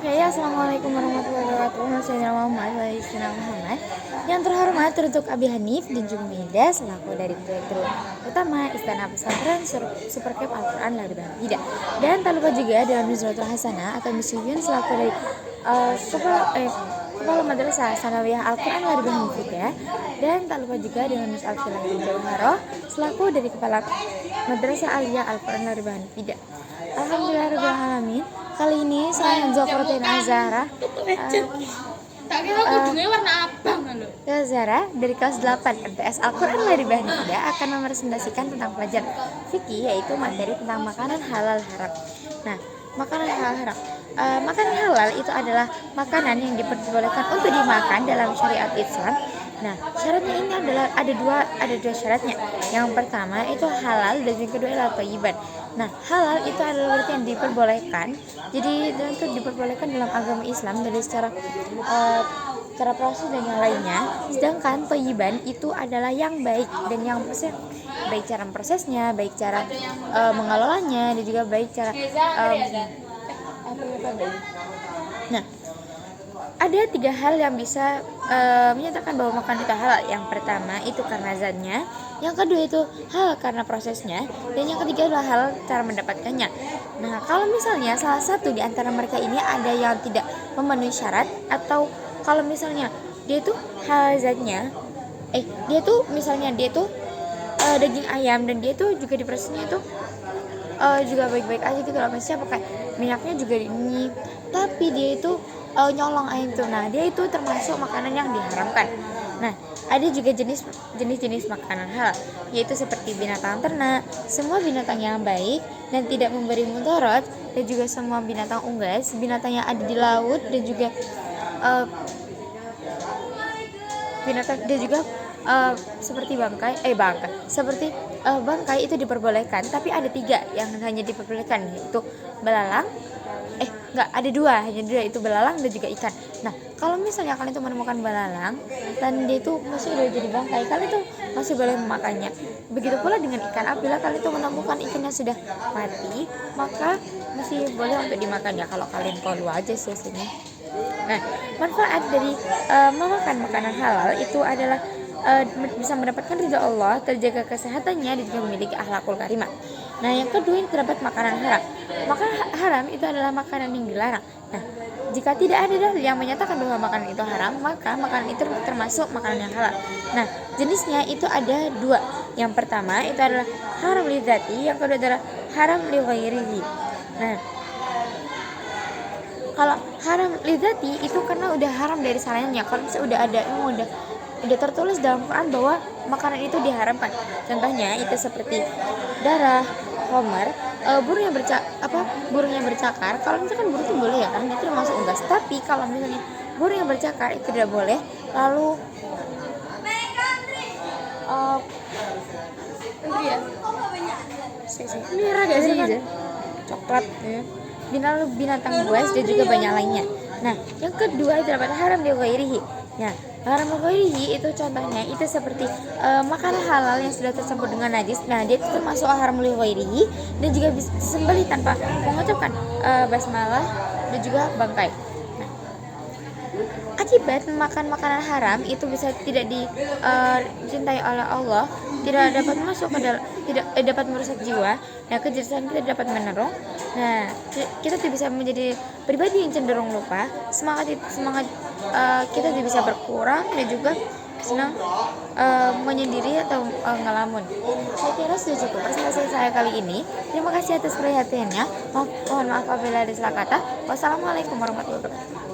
Oke, assalamualaikum warahmatullahi wabarakatuh. Saya Muhammad. Yang terhormat teruntuk Abi Hanif dan Jumida selaku dari Direktur Utama Istana Pesantren Supercap Al-Quran Laribah Hida. Dan tak lupa juga dalam Nuzratul Hasanah atau Misyun selaku dari Kepala Madrasah Sanawiyah Al-Quran Laribah Hida. Dan tak lupa juga dengan Mus Al-Filah Jauharoh selaku dari Kepala Madrasah Aliyah Al-Quran Laribah Hida. Alhamdulillahirrahmanirrahim. Kali ini saya Zofrotin Azara Zara dari kelas 8 MTS Al-Quran Laribah Hida akan mepresentasikan tentang pelajaran fikih, yaitu materi tentang makanan halal haram. Nah, makanan halal haram. Makanan halal itu adalah makanan yang diperbolehkan untuk dimakan dalam syariat Islam. Nah, syaratnya ini adalah ada dua syaratnya. Yang pertama itu halal dan yang kedua adalah thayyiban. Nah, halal itu adalah berarti yang diperbolehkan. Jadi itu diperbolehkan dalam agama Islam dari secara cara proses dan yang lainnya. Sedangkan thayyiban itu adalah yang baik dan yang baik cara prosesnya, baik cara mengelolanya, dan juga baik cara Nah, ada 3 hal yang bisa menyatakan bahwa makanan itu halal. Yang pertama itu karena zatnya, yang kedua itu hal karena prosesnya, dan yang ketiga adalah hal cara mendapatkannya. Nah, kalau misalnya salah satu di antara mereka ini ada yang tidak memenuhi syarat, atau kalau misalnya dia itu hal zatnya, dia tuh misalnya dia tuh daging ayam dan dia tuh juga diprosesnya itu juga baik-baik aja gitu loh, maksudnya pakai minyaknya juga ini, tapi dia itu nyolong ayam itu. Nah, dia itu termasuk makanan yang diharamkan. Nah, ada juga jenis-jenis makanan halal, yaitu seperti binatang ternak, semua binatang yang baik dan tidak memberi mudarat, dan juga semua binatang unggas, binatang yang ada di laut, dan juga binatang dan juga seperti bangkai itu diperbolehkan, tapi ada 3 yang hanya diperbolehkan, yaitu belalang. Ada 2, hanya 2, itu belalang dan juga ikan. Nah, kalau misalnya kalian itu menemukan belalang dan dia itu masih udah jadi bangkai, kalian itu masih boleh memakannya. Begitu pula dengan ikan, apabila kalian itu menemukan ikannya sudah mati, maka masih boleh untuk dimakan ya, kalau kalian perlu aja sih sini. Nah, manfaat dari memakan makanan halal itu adalah bisa mendapatkan ridha Allah, terjaga kesehatannya, dan juga memiliki akhlakul karimah. Nah, yang kedua ini terdapat makanan haram. Makanan haram itu adalah makanan yang dilarang. Nah, jika tidak ada dalil yang menyatakan bahwa makanan itu haram, maka makanan itu termasuk makanan yang halal. Nah, jenisnya itu ada 2. Yang pertama itu adalah haram li dzati, yang kedua adalah haram li ghairihi. Nah, kalau haram li dzati itu karena udah haram dari sananya. Kalau misalnya udah ada udah tertulis dalam Quran bahwa makanan itu diharamkan. Contohnya itu seperti darah, homer, burung yang bercakar. Kalau misalkan burung itu boleh ya, karena itu termasuk unggas. Tapi kalau misalnya burung yang bercakar itu tidak boleh. Lalu merah gak sih? Coklat ya. Binatang buas dan juga banyak lainnya. Nah, yang kedua itu dapat haram li ghairihi. Nah, haram li ghairihi itu contohnya itu seperti makanan halal yang sudah tercampur dengan najis. Nah, dia itu termasuk haram li ghairihi dan juga bisa disembelih tanpa mengucapkan basmalah dan juga bangkai. Nah, akibat makan makanan haram itu bisa tidak dicintai oleh Allah, tidak dapat masuk ke dalam, tidak dapat merusak jiwa. Nah, kecerdasan kita dapat menurun. Nah, kita tidak bisa menjadi pribadi yang cenderung lupa. Semangat kita tidak bisa berkurang, dan juga senang menyendiri atau ngelamun. Saya kira sudah cukup presentasi saya kali ini. Terima kasih atas perhatiannya. Mohon maaf apabila ada salah kata. Wassalamualaikum warahmatullahi wabarakatuh.